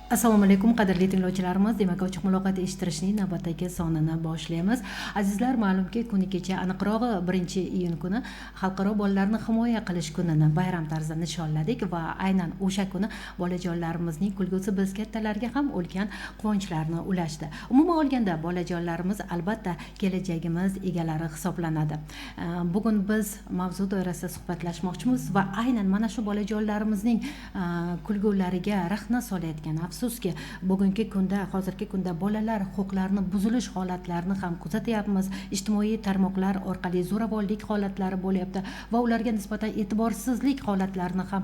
Assalomu alaykum qadrli tinglovchilarimiz. Demak, ochiq muloqot eshittirishning navbatdagi sonini boshlaymiz. Azizlar, ma'lumki, kuni kecha aniqrog'i 1-iyun kuni Xalqaro bolalarni himoya qilish kunini bayram tarzida nishonladik va aynan o'sha kuni bolajonlarimizning kulgusi biz kattalarga ham ulkan quvonchlarni ulashdi. Umuman olganda, bolajonlarimiz albatta kelajagimiz egalari hisoblanadi. Bugun biz mavzu doirasida suhbatlashmoqchimiz va aynan mana shu bolajonlarimizning kulgulariga rahna solayotgan, afsuski bugungi kunda, hozirgi kunda bolalar huquqlarini buzilish holatlarini ham kuzatyapmiz. Ijtimoiy tarmoqlar orqali zo'ravonlik holatlari bo'lyapti va ularga nisbatan e'tiborsizlik holatlarini ham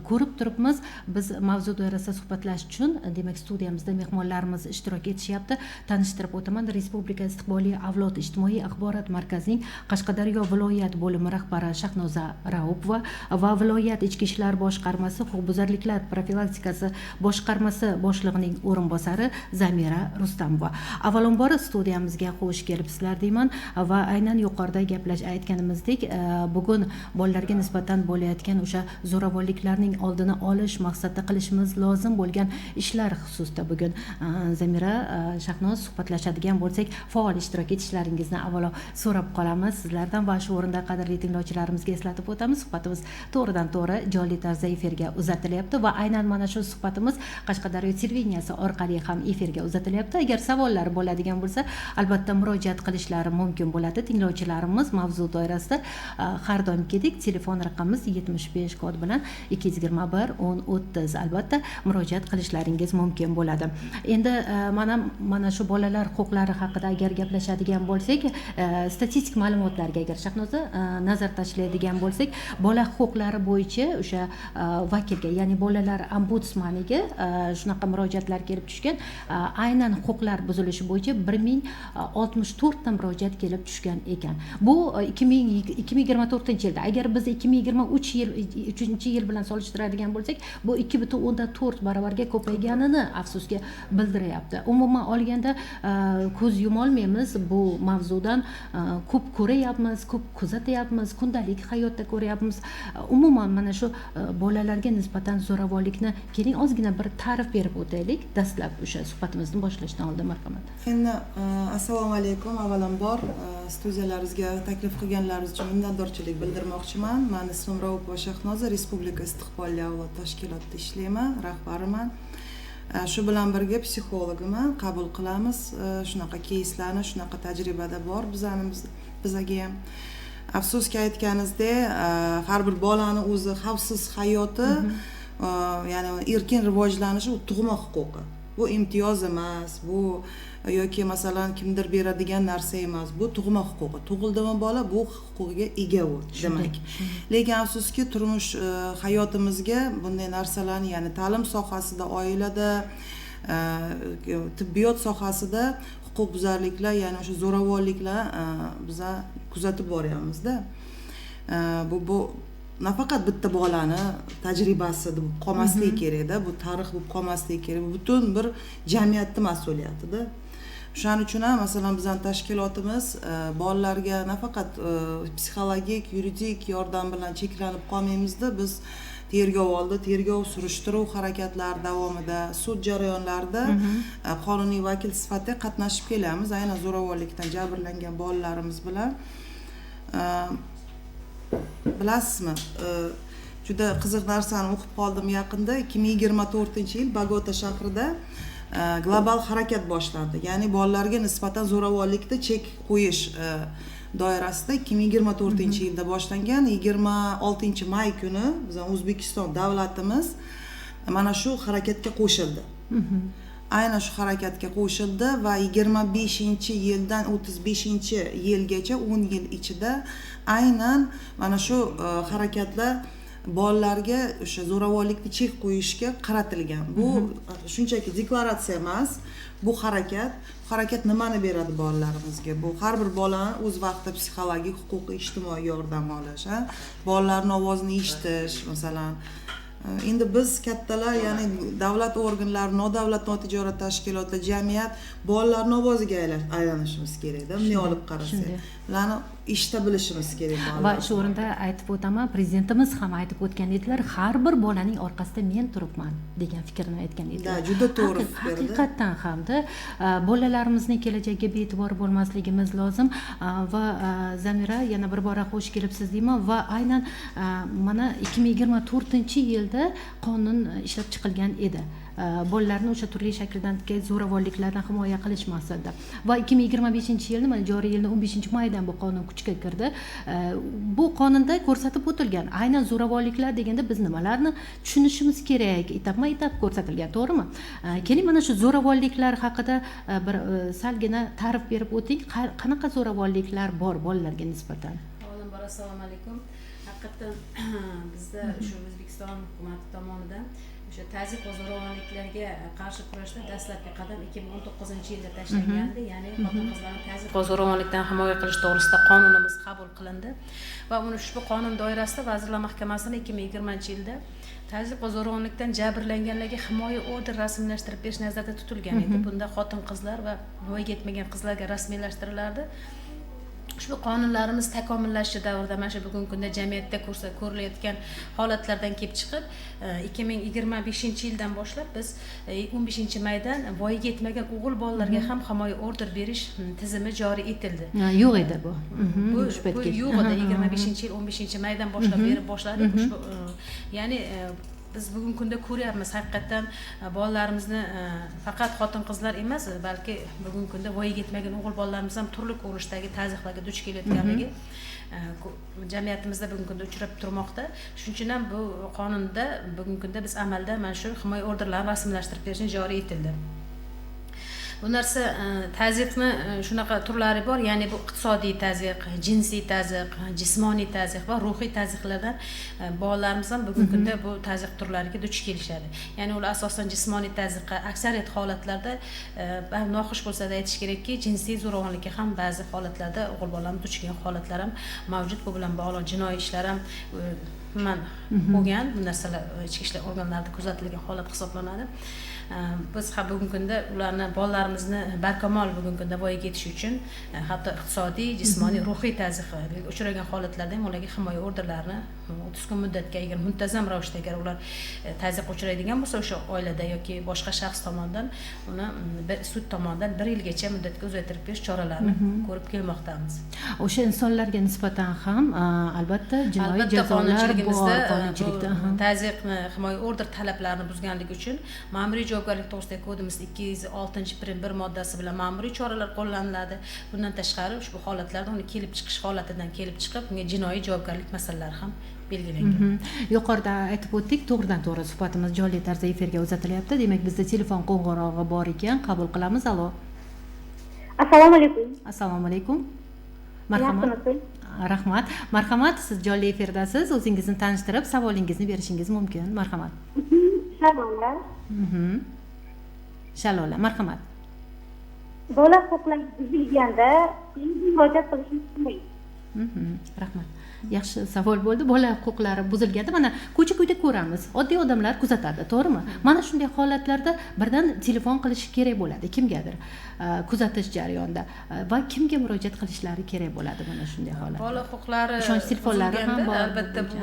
ko'rib turibmiz. Biz mavzu doirasida suhbatlash uchun, demak, studiyamizda mehmonlarimiz ishtirok etishyapti. Tanishtirib o'taman, Respublika istiqbolli avlod ijtimoiy axborot markazining Qashqadaryo viloyat bo'limi rahbari Shahnoza Raupova va viloyat ichki ishlar boshqarmasi huquqbuzarliklar profilaktikasi boshqarmasi boshlig'ining o'rinbosari Zamira Rustamova. Avvalambor studiyamizga xush kelibsizlar deyman va aynan yuqorida aytganimizdek, bugun bolalarga nisbatan bo'layotgan o'sha zo'ravonliklarning oldini olish maqsadida qilishimiz lozim bo'lgan ishlar xususida bugun Zamira, Shahnoz suhbatlashadigan bo'lsak, faol ishtirok etishlaringizni avvalo so'rab qolamiz sizlardan va shu o'rinda qadrli tinglovchilarimizga eslatib o'tamiz, suhbatimiz to'g'ridan to'g'ri jonli tarzda efirga uzatilyapti va aynan mana shu suhbatimiz Qashqadaryo televideniyasi orqali ham efirga uzatilyapti. Agar savollar bo'ladigan bo'lsa, albatta murojaat qilishlari mumkin bo'ladi. Tinglovchilarimiz mavzu doirasida har doimgidek telefon raqamimiz 75 kod bilan 221 10 30 albatta murojaat qilishlaringiz mumkin bo'ladi. Endi mana shu bolalar huquqlari haqida agar gaplashadigan bo'lsak, statistik ma'lumotlarga agar Shahnoza nazar tashlaydigan bo'lsak, bola huquqlari bo'yicha o'sha vakilga, ya'ni bolalar ombudsmaniga shunaqa murojaatlar kelib tushgan. Aynan huquqlar buzilishi bo'yicha 1064 ta murojaat kelib tushgan ekan. Bu 2024-yilda. Agar biz 2023-yil bilan solishtiradigan bo'lsak, bu 2,4 barobarga ko'payganini afsuski bildiryapti. Umuman olganda ko'z yumolmaymiz bu mavzudan. Ko'p ko'ryapmiz, ko'p kuzatyapmiz, kundalik hayotda ko'ryapmiz. Umuman mana shu bolalarga nisbatan zo'ravonlikni keling ozgina bir ta'rif berib o'taylik. Dastlab o'sha suhbatimizni boshlashdan oldin, marhamat. Endi assalomu alaykum. Avvalambor studiyalaringizga taklif qilganlaringiz uchun minnatdorchilik bildirmoqchiman. Men ismim Raupova Shahnoza, Respublika istiqbolli avlod tashkilotida ishlayman, rahbariman. Shu bilan birga psixologman, qabul qilamiz. Shunaqa keyslarni, shunaqa tajribada bor bizaga ham. Afsuski aytganingizdek, har bir bolani o'zi xavfsiz hayoti, ya'ni erkin rivojlanishi u tug'ma huquqi. Bu imtiyoz emas, bu yoki masalan kimdir beradigan narsa emas. Bu tug'ma huquqi. Tug'ildimi bola, bu huquqiga ega u demak. Lekin afsuski turmush hayotimizga bunday narsalarni, ya'ni ta'lim sohasida, oilada, tibbiyot sohasida huquqbuzarliklar, ya'ni o'sha zo'ravonliklar biz kuzatib boryapmiz-da. Bu nafaqat bitta bolani tajribasi bo'lib qolmasligi kerak-da, bu tarix bo'lib qolmasligi kerak. Bu butun bir jamiyatning mas'uliyati-da. Shuning uchun ham masalan bizning tashkilotimiz bolalarga nafaqat psixologik, yuridik yordam bilan cheklanib qolmaymiz-da. Biz tergov oldi, tergov surishtiruv harakatlari davomida, sud jarayonlarida qonuniy vakil sifatida qatnashib kelamiz. Aynan zo'ravonlikdan jabrlangan bolalarimiz bilan. Bilasizmi, juda qiziq narsani o'qib qoldim yaqinda. 2024-yil Bogota shahrida global harakat boshlandi. Ya'ni bolalarga nisbatan zo'ravonlikda chek qo'yish doirasida 2024-yilda boshlangan. 26-may kuni bizning O'zbekiston davlatimiz mana shu harakatga qo'shildi. Aynan shu harakatga qo'shildi va 25-yildan 35-yilgacha 10 yil ichida aynan mana shu harakatlar bolalarga o'sha zo'ravonlikni chek qo'yishga qaratilgan. Bu shunchaki deklaratsiya emas, bu harakat nimani beradi bolalarimizga? Bu har bir bolani o'z vaqtida psixologik, huquqiy, ijtimoiy yordam olish, bolalarning ovozini eshitish, masalan. Endi biz kattalar, ya'ni davlat organlari, nodavlat notijorat tashkilotlar, jamiyat bolalarning ovoziga aylanishimiz kerak-da. Bunday olib qarasak, ularni eshita bilishimiz kerak va bolalar. shu o'rinda aytib o'taman, prezidentimiz ham aytib o'tgan edilar, har bir bolaning orqasida men turibman degan fikrni aytgan edilar. Da, juda to'g'ri fikrda. Haqiqatdan hamda bolalarimizning kelajagiga bee'tibor bo'lmasligimiz lozim va Zamira yana bir bora xush kelibsiz deyman va aynan mana 2024-yilda qonun ishlab chiqilgan edi. Bolalarni o'sha turli shakldagi zo'ravonliklardan himoya qilish maqsadida va 2025-yilni mana joriy yilning 15-maydan bu qonun kuchga kirdi. Bu qonunda ko'rsatib o'tilgan aynan zo'ravonliklar deganda biz nimalarni tushunishimiz kerak, etapma-etap ko'rsatilgan, to'g'rimi? Keling mana shu zo'ravonliklar haqida bir salgina ta'rif berib o'ting. Qanaqa zo'ravonliklar bor bolalarga nisbatan? Avvalambor assalomu alaykum. Haqiqatan bizda shu O'zbekiston hukumati tomonidan o'sha tazyiq va zo'ravonliklarga qarshi kurashda dastlabki qadam 2019-yilda tashlangandi, ya'ni xotin-qizlarni tazyiq va zo'ravonlikdan himoya qilish to'g'risida qonunimiz qabul qilindi va ushbu qonun doirasida Vazirlar Mahkamasining 2020-yilda tazyiq va zo'ravonlikdan jabrlanganlarga himoya order rasmiylashtirib berish nazarda tutilgan edi. Bunda xotin-qizlar va voyaga yetmagan qizlarga rasmiylashtirilardi. Ushbu qonunlarimiz takomillashishi davrida mana shu bugungi kunda jamiyatda ko'rilayotgan holatlardan kelib chiqib 2025-yildan boshlab biz 15-maydan voyaga yetmagan o'g'il bolalarga ham himoya order berish tizimi joriy etildi. Yo'q edi bu. Bu yo'q edi. 25-yil 15-maydan boshlab berib boshladik. Ya'ni biz bugungi kunda ko'ryapmiz haqiqatan bolalarimizni faqat xotin-qizlar emas, balki bugungi kunda voyaga yetmagan o'g'il bolalarimiz ham turli ko'rinishdagi tazyiqlarga duch kelayotganligi jamiyatimizda bugungi kunda uchrab turmoqda. Shuning uchun ham bu qonunda bugungi kunda biz amalda mana shu himoya orderlarini rasmiylashtirib berishni joriy etildi. Bu narsa tazyiqni shunaqa turlari bor, ya'ni bu iqtisodiy tazyiq, jinsiy tazyiq, jismoniy tazyiq va ruhiy tazyiqlardan bolalarimiz ham bugungi kunda bu tazyiq turlariga duch kelishadi. Ya'ni ular asosan jismoniy tazyiqqa, aksariyat holatlarda noxush bo'lsa-da aytish kerakki, jinsiy zo'ravonlikka ham ba'zi holatlarda o'g'il bolalarimiz duch kelgan holatlar ham mavjud. Bu bilan bog'liq jinoiy ishlar ham bo'lgan. Bu narsalar ichki ishlar organlarida kuzatilgan holat hisoblanadi. Biz ham bugungi kunda ularni bolalarimizni barkamol bugungi kunda voyaga yetish uchun hatto iqtisodiy, jismoniy, ruhiy tazyiqqa uchragan holatlarda ham ularga himoya orderlarini 30 kun muddatga agar muntazam ravishda agar ular tazyiqqa uchraydigan bo'lsa, o'sha oilada yoki boshqa shaxs tomonidan uni sud tomonidan 1 yilgacha muddatga uzaytirib berish choralarini ko'rib kelmoqdamiz. O'sha insonlarga nisbatan ham albatta jinoiy jazolar bor qonunchilikda. Tazyiqni himoya order talablarini buzganligi uchun ma'muriy javobgarlik to'g'risidagi kodimiz 206-1 moddasi bilan ma'muriy choralar qo'llaniladi. Bundan tashqari ushbu holatlarda uni kelib chiqish holatidan kelib chiqib, unga jinoiy javobgarlik masalalari ham belgilangan. Yuqorida aytib o'tdik, to'g'ridan-to'g'ri suhbatimiz jonli tarzda efirga uzatilyapti. Demak, bizda telefon qo'ng'irog'i bor ekan, qabul qilamiz. Alo. Assalomu alaykum. Assalomu alaykum. Marhamat. Rahmat. Marhamat, siz jonli efirdasiz. O'zingizni tanishtirib, savolingizni berishingiz mumkin. Marhamat. Shalola. Shalola, marhamat. Bola huquqlari buzilganda murojaat qilishimiz kerak. Rahmat. Yaxshi savol bo'ldi. Bola huquqlari buzilganda mana ko'cha-ko'yda ko'ramiz. Oddiy odamlar kuzatadi, to'g'rimi? Mana shunday holatlarda birdan telefon qilish kerak bo'ladi kimgadir kuzatish jarayonida va kimga murojaat qilishlari kerak bo'ladi mana shunday holatda. Bola huquqlari ishonch telefonlari ham bor. Albatta bu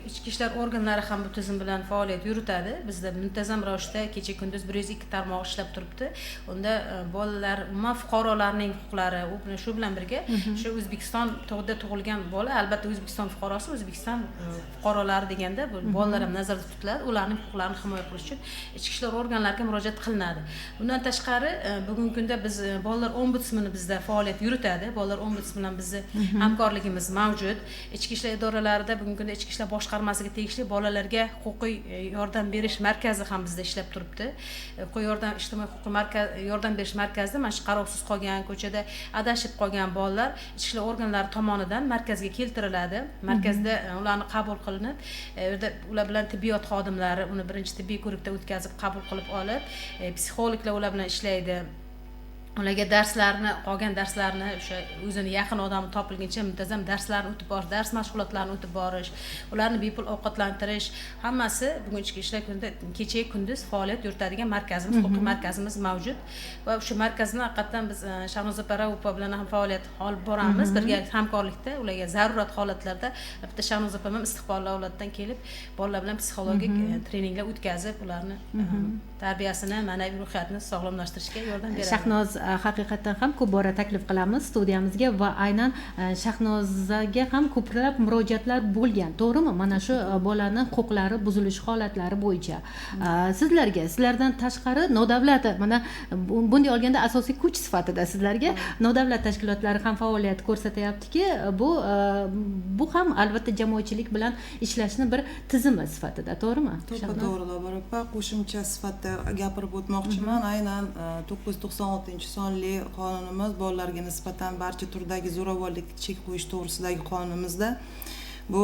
ichki ishlar organlari ham bu tizim bilan faoliyat yuritadi. Bizda muntazam ravishda kecha kunduz 102 tarmoq ishlab turibdi. Unda bolalar, umuman fuqarolarning huquqlari, shu bilan birga shu O'zbekiston tug'ilgan bola, albatta O'zbekiston fuqarosi, O'zbekiston fuqarolari deganda bu bolalar ham nazarda tutiladi. Ularning huquqlarini himoya qilish uchun ichki ishlar organlariga murojaat qilinadi. Bundan tashqari bugungi kunda biz bolalar ombudsmani bizda faoliyat yuritadi. Bolalar ombudsmani bilan bizni hamkorligimiz mavjud. Ichki ishlar idoralarida bugungi kunda ichki ishlar boshqarmasiga tegishli bolalarga huquqiy yordam berish markazi ham bizda ishlab turibdi. Huquqiy yordam, ijtimoiy huquqiy yordam berish markazida mana shu qarovsiz qolgan, ko'chada adashib qolgan bolalar ichki ishlar organlari tomonidan markazga keltiriladi. Markazda ularni qabul qilinib, yerda ular bilan tibbiyot xodimlari uni birinchi tibbiy ko'rikdan o'tkazib qabul qilib olib, psixologlar ular bilan ishlaydi. ularga darslarni, qolgan darslarni o'sha o'zini yaqin odami topilguncha muntazam darslarni o'tib borish, dars mashg'ulotlarini o'tib borish, ularni bepul ovqatlantirish, hammasi bugungi ishlar kunida kecha kunduz faoliyat yuritadigan markazimiz, huquqiy markazimiz mavjud va o'sha markazni haqiqatan biz Shahnoza Raupova bilan ham faoliyat olib boramiz, birgalikda hamkorlikda ularga zarurat holatlarda bitta Shahnoza opa ham istiqbolli avloddan kelib bolalar bilan psixologik treninglar o'tkazib ularni tarbiyasini, ma'naviy ruhiyatini sog'lomlashtirishga yordam beradi. Shahnoz haqiqatan ham ko'p bora taklif qilamiz studiyamizga va aynan Shahnozaga ham ko'plab murojaatlar bo'lgan, to'g'rimi? Mana shu bolalarning huquqlari buzilish holatlari bo'yicha. Sizlardan tashqari nodavlat, mana bunday olganda asosiy kuch sifatida sizlarga nodavlat tashkilotlari ham faoliyat ko'rsatyaptiki, bu ham albatta jamoatchilik bilan ishlashni bir tizimi sifatida, to'g'rimi? To'g'ri, Lobar opa, qo'shimcha sifatida gapirib o'tmoqchiman. Aynan 996 sonli qonunimiz bolalarga nisbatan barcha turdagi zo'ravonlikka chek qo'yish to'g'risidagi qonunimizda bu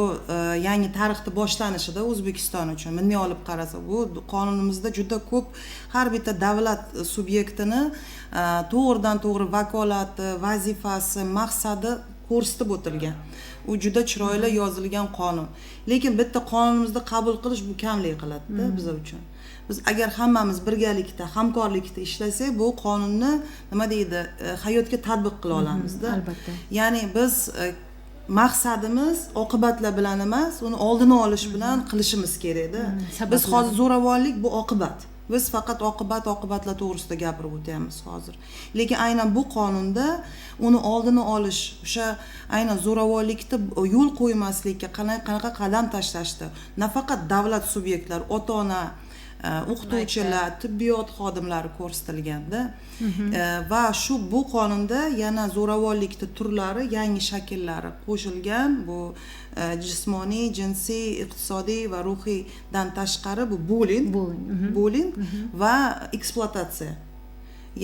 yangi tarixni boshlanishida O'zbekiston uchun bunday olib qarasa, bu qonunimizda juda ko'p har bitta davlat subyektini to'g'ridan to'g'ri vakolati, vazifasi, maqsadi ko'rsatib o'tilgan. U juda chiroyli yozilgan qonun. Lekin bitta qonunimizni qabul qilish bu kamlik qiladi-da biz uchun. Biz agar hammamiz birgalikda, hamkorlikda ishlasak, bu qonunni nima deydi, hayotga tatbiq qila olamiz-da. Albatta. Ya'ni biz maqsadimiz oqibatlar bilan emas, uni oldini olish bilan qilishimiz kerak-da. Biz hozir zo'ravonlik bu oqibat. Biz faqat oqibatlar to'g'risida gapirib o'tyapmiz hozir. Lekin aynan bu qonunda uni oldini olish, o'sha aynan zo'ravonlikda yo'l qo'ymaslikka qanaqa qadam tashlashdi. Nafaqat davlat subyektlari, ota-ona, o'qituvchilar, tibbiyot xodimlari ko'rsatilganda va bu qonunda yana zo'ravonlikning turlari, yangi shakllari qo'shilgan. Bu jismoniy, jinsiy, iqtisodiy va ruhiydan tashqari bu bullying va ekspluatatsiya.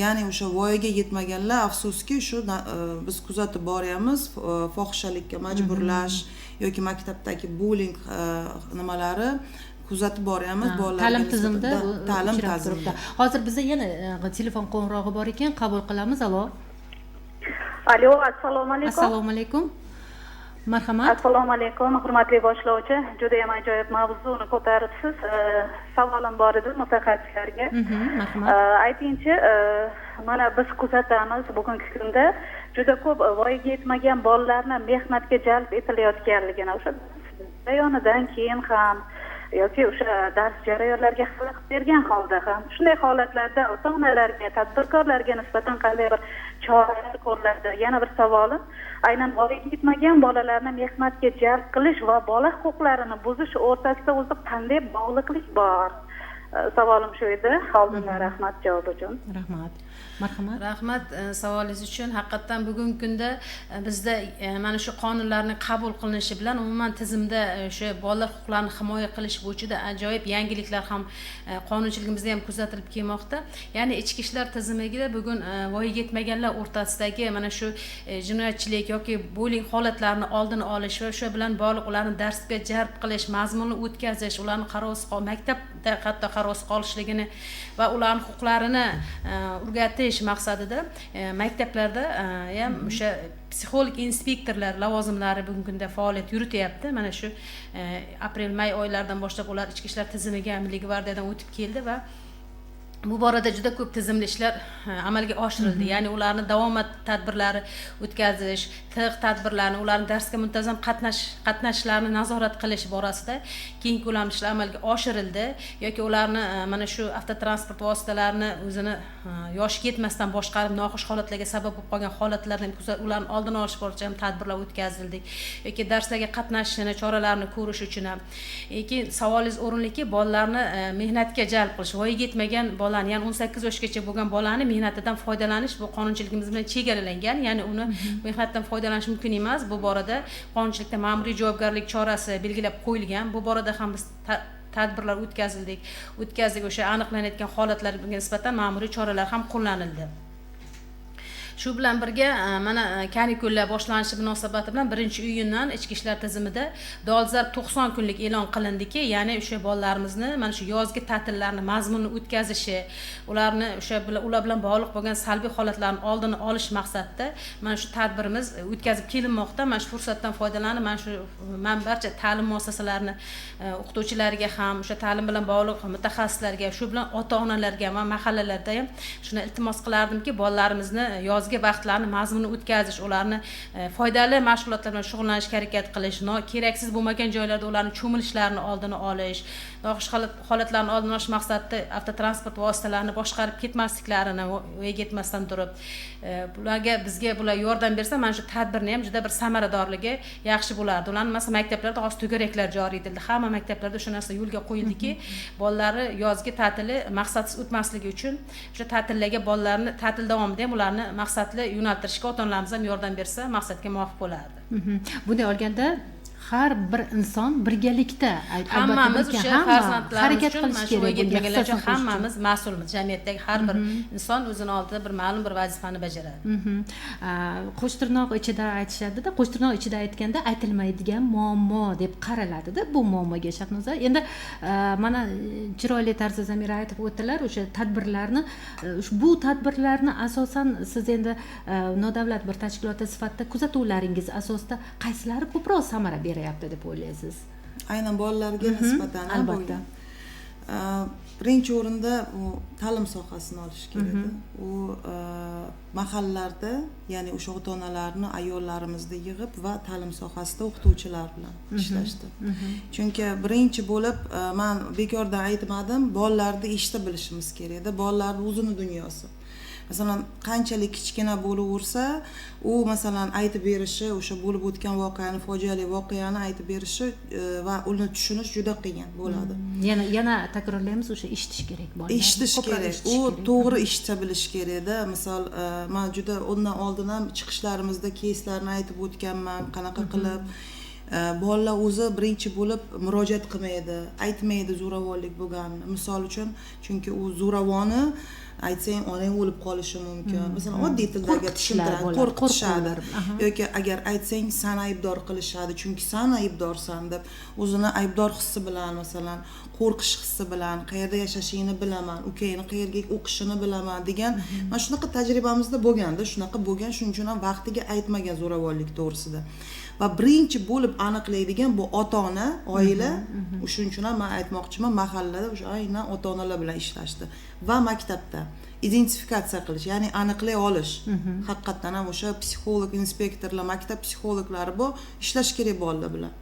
Ya'ni o'sha voyaga yetmaganlar, afsuski shu biz kuzatib boryapmiz, fohishalikka majburlash yoki maktabdagi bullying nimalari kuzatib boryapmiz bolalarga. Ta'lim tizimida ta'lim tizimida. Hozir bizda yana telefon qo'ng'irog'i bor ekan, qabul qilamiz. Alo, assalomu alaykum. Assalomu alaykum. Marhamat. Assalomu alaykum, hurmatli boshlovchi. Juda ham ajoyib mavzuni ko'taribsiz. Savolim bor edi mutaxassislarga. Marhamat. Aytingchi, mana biz kuzatamiz bugungi kunda juda ko'p voyaga yetmagan bolalarni mehnatga jalb etilayotganligini, o'sha jarayonidan keyin ham yoki o'sha dars jarayonlariga xalaqit bergan holda ham shunday holatlarda ota-onalarga, tadbirkorlarga nisbatan qanday bir choralar ko'riladi? Yana bir savolim, aynan voyaga yetmagan bolalarni mehnatga jalb qilish va bola huquqlarini buzish o'rtasida o'zi qanday bog'liqlik bor? Savolim shu edi. Oldindan rahmat javob uchun. Rahmat. Marhamat. Rahmat savolingiz uchun. Haqiqatan bugungi kunda bizda mana shu qonunlarning qabul qilinishi bilan umuman tizimda o'sha bolalar huquqlarini himoya qilish bo'yicha ajoyib yangiliklar ham qonunchiligimizda ham kuzatilib kelmoqda. Ya'ni ichki ishlar tizimiga bugun voyaga yetmaganlar o'rtasidagi mana shu jinoyatchilik yoki bullying holatlarini oldini olish va o'sha bilan bog'liq ularni darsga jalb qilish, mazmunni o'tkazish, ularni maktabda hatto qarovsiz qolishligini va ularning huquqlarini o'rgatish maqsadida maktablarda ham o'sha psixolog inspektorlar lavozimlari bugungi kunda faoliyat yurityapti. Mana shu aprel-may oylaridan boshlab ular ichki ishlar tizimiga, Milliy gvardiyadan o'tib keldi va bu borada juda ko'p tizimli ishlar amalga oshirildi. Ya'ni ularni davomat tadbirlari o'tkazish, tadbirlarni, ularni darsga muntazam qatnashishlarini nazorat qilish borasida keng ko'lamli ishlar amalga oshirildi. Yoki ularni mana shu avtotransport vositalarini o'zini yoshi yetmasdan boshqarib noxush holatlarga sabab bo'lib qolgan holatlardan ularni oldini olish bo'yicha ham tadbirlar o'tkazildik. Yoki darslarga qatnashishini, choralarini ko'rish uchun ham. Keyin savolingiz o'rinliki, bolalarni mehnatga jalb qilish, voyaga yetmagan bolani, ya'ni 18 yoshgacha bo'lgan bolani mehnatidan foydalanish bu qonunchiligimiz bilan chegaralangan. Ya'ni uni mehnatdan foydalanish mumkin emas. Bu borada qonunchilikda ma'muriy javobgarlik chorasi belgilab qo'yilgan. Bu borada ham biz tadbirlar o'tkazdik. O'sha aniqlanayotgan holatlarga nisbatan ma'muriy choralar ham qo'llanildi. Shu bilan birga mana kanikullar boshlanishi munosabati bilan 1-iyundan ichki ishlar tizimida dolzarb 90 kunlik e'lon qilindiki, ya'ni o'sha bolalarimizni mana shu yozgi ta'tillarni mazmunli o'tkazishi, ularni ular bilan bog'liq bo'lgan salbiy holatlarni oldini olish maqsadida mana shu tadbirimiz o'tkazib kelinmoqda. Mana shu fursatdan foydalanib, men barcha ta'lim muassasalarini o'qituvchilariga ham, o'sha ta'lim bilan bog'liq mutaxassislarga, shu bilan ota-onalarga va mahallalarda ham shuni iltimos qilardimki, bolalarimizni yozgi vaqtlarni mazmunli o'tkazish, ularni foydali mashg'ulotlar bilan shug'ullanishga harakat qilish, keraksiz bo'lmagan joylarda ularni cho'milishlarini oldini olish, noxush holatlarni oldini olish maqsadida avtotransport vositalarini boshqarib ketmasliklarini voyaga yetmasdan turib, bizga bular yordam bersa, mana shu tadbirni ham juda bir samaradorligi yaxshi bo'lardi. Ularni masalan maktablarda hozir to'garaklar joriy etildi. Hamma maktablarda o'sha narsa yo'lga qo'yildiki, bolalari yozgi ta'tili maqsadsiz o'tmasligi uchun o'sha ta'tillarga bolalarni ta'til davomida ham ularni maqsadli yo'naltirishga ota-onalarimiz ham yordam bersa, maqsadga muvofiq bo'lardi. Bunday olganda har bir inson birgalikda hammamiz o'sha farzandlarimiz harakat uchun, qilish kerak, yetmaganlar uchun hammamiz mas'ulmiz. Jamiyatdagi har bir inson o'zini oldida bir ma'lum bir vazifani bajaradi. Qo'shtirnoq ichida aytishadi-da, qo'shtirnoq ichida aytganda aytilmaydigan muammo deb qaraladi-da bu muammoga Shahnoza. Endi mana chiroyli tarzda Zamira aytib o'tdilar, o'sha tadbirlarni, bu tadbirlarni asosan siz endi nodavlat bir tashkilot sifatida kuzatuvlaringiz asosida qaysilari ko'proq samara beryapti deb o'ylaysiz? Aynan bolalarga nisbatan albatta. Birinchi o'rinda u ta'lim sohasini olish kerak. U mahallalarda, ya'ni o'sha ota-onalarni, ayollarimizni yig'ib va ta'lim sohasida o'qituvchilar bilan ishlashdi. Chunki birinchi bo'lib men bekordan aytmadim, bolalarni eshita bilishimiz kerak-da, bolalarning o'zini dunyosi. Masalan, qanchalik kichkina bo'laversa, u masalan aytib berishi, o'sha bo'lib o'tgan voqeani, fojiali voqeani aytib berishi va uni tushunish juda qiyin bo'ladi. Yana takrorlaymiz, o'sha eshitish kerak bolalar. Eshitish kerak. U to'g'ri eshita bilish kerak-da. Misol, men juda undan oldin ham chiqishlarimizda keyslarni aytib o'tganman, qanaqa qilib bolalar o'zi birinchi bo'lib murojaat qilmaydi, aytmaydi zo'ravonlik bo'lganini. Misol uchun, chunki u zo'ravoni aytsang onang o'lib qolishi mumkin. Masalan, oddiy tildagi tushuntiradi, qo'rqitishadi. Yoki agar aytsang san aybdor qilishadi, chunki san aybdorsan deb o'zini aybdor hissi bilan, masalan, qo'rqish hissi bilan, qayerda yashashingni bilaman, ukangni qayerga o'qishini bilaman degan, mana shunaqa tajribamizda bo'lganda, shunaqa bo'lgan, shuning uchun ham vaqtiga aytmagan zo'ravonlik to'g'risida. Va birinchi bo'lib aniqlaydigan bu ota-ona, oila. Shuning uchun ham men aytmoqchiman, mahallada o'sha aynan ota-onalar bilan ishlashdi va maktabda identifikatsiya qilish, ya'ni aniqlay olish. Haqiqatan ham o'sha psixolog, inspektorlar, maktab psixologlari bu ishlash kerak bolalar bilan.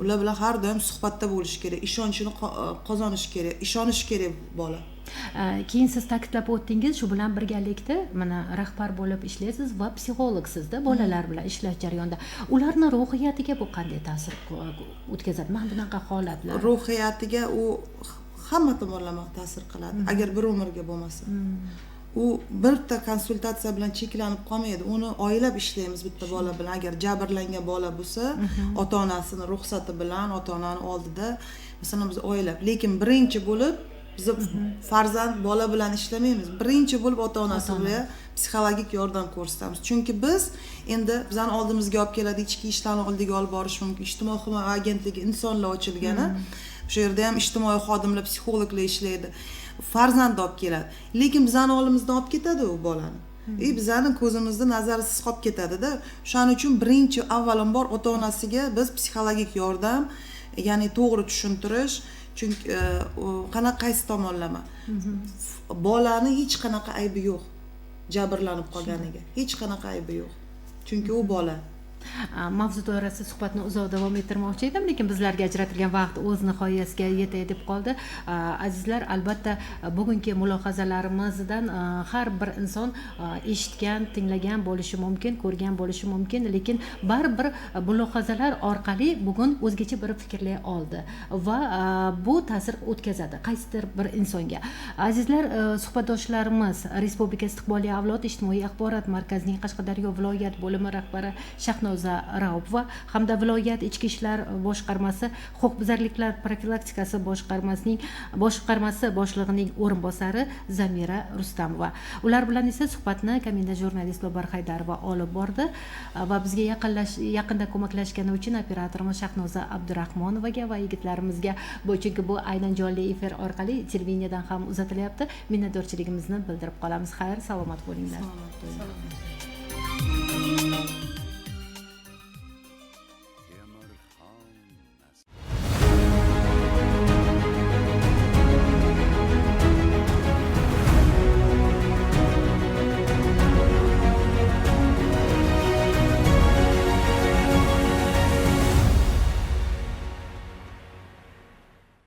Ular bilan har doim suhbatda bo'lish kerak, ishonchini qozonish kerak, ishonish kerak bola. Keyin siz ta'kidlab o'tdingiz, shu bilan birgalikda mana rahbar bo'lib ishlaysiz va psixologsizda bolalar bilan ishlash jarayonida. Ularni ruhiyatiga bu qanday ta'sir o'tkazadi? Mana bunaqa holatlar. Ruhiyatiga u hamma tomonlama ta'sir qiladi, agar bir umrga bo'lmasa. U birta konsultatsiya bilan cheklanib qolmaydi. Uni oylab ishlaymiz bitta bola bilan. Agar jabrlangan bola bo'lsa, ota-onasining ruxsati bilan, ota-onaning oldida, masalan, biz oylab, lekin birinchi bo'lib biz farzand bola bilan ishlamaymiz. Birinchi bo'lib ota-onasi bilan psixologik yordam ko'rsatamiz. Chunki biz endi bizning oldimizga olib keladi, ichki ishlarni oldiga olib borish mumkin. Ijtimoiy himoya agentligi insonlar ochilgani, o'sha yerda ham ijtimoiy xodimlar, psixologlar ishlaydi. Farzand olib keladi. Lekin bizning oldimizdan olib ketadi u bolani. Bizning ko'zimizda nazarsiz qolib ketadi-da. Shuning uchun birinchi avvalambor ota-onasiga biz psixologik yordam, ya'ni to'g'ri tushuntirish. Chunki qaysi tomonlama bolani hech qanaqa aybi yo'q, jabrlanib qolganiga hech qanaqa aybi yo'q, chunki u bola. Mavzu doirasida suhbatni uzoq davom ettirmoqchi edim, lekin bizlarga ajratilgan vaqt o'z nihoyasiga yetay deb qoldi. Azizlar, albatta bugungi mulohazalarimizdan har bir inson eshitgan, tinglagan bo'lishi mumkin, ko'rgan bo'lishi mumkin, lekin baribir mulohazalar orqali bugun o'zgacha bir fikrlay oldi va bu ta'sir o'tkazadi qaysidir bir insonga. Azizlar, suhbatdoshlarimiz Respublika istiqbolli avlod ijtimoiy axborot markazining Qashqadaryo viloyat bo'limi rahbari Shahnoza Shahnoza Raupova hamda viloyat ichki ishlar boshqarmasi huquqbuzarliklar profilaktikasi boshqarmasi boshlig'ining o'rinbosari Zamira Rustamova. Ular bilan esa suhbatni Kamina jurnalist Lobar Haydarova olib bordi va bizga yaqinda ko'maklashgani uchun operatorimiz Shahnoza Abdurahmonovaga va yigitlarimizga chunki bu aynan jonli efir orqali televideniyadan ham uzatilyapti. Minnatdorchiligimizni bildirib qolamiz. Xayr, salomat bo'linglar. Salomat bo'ling.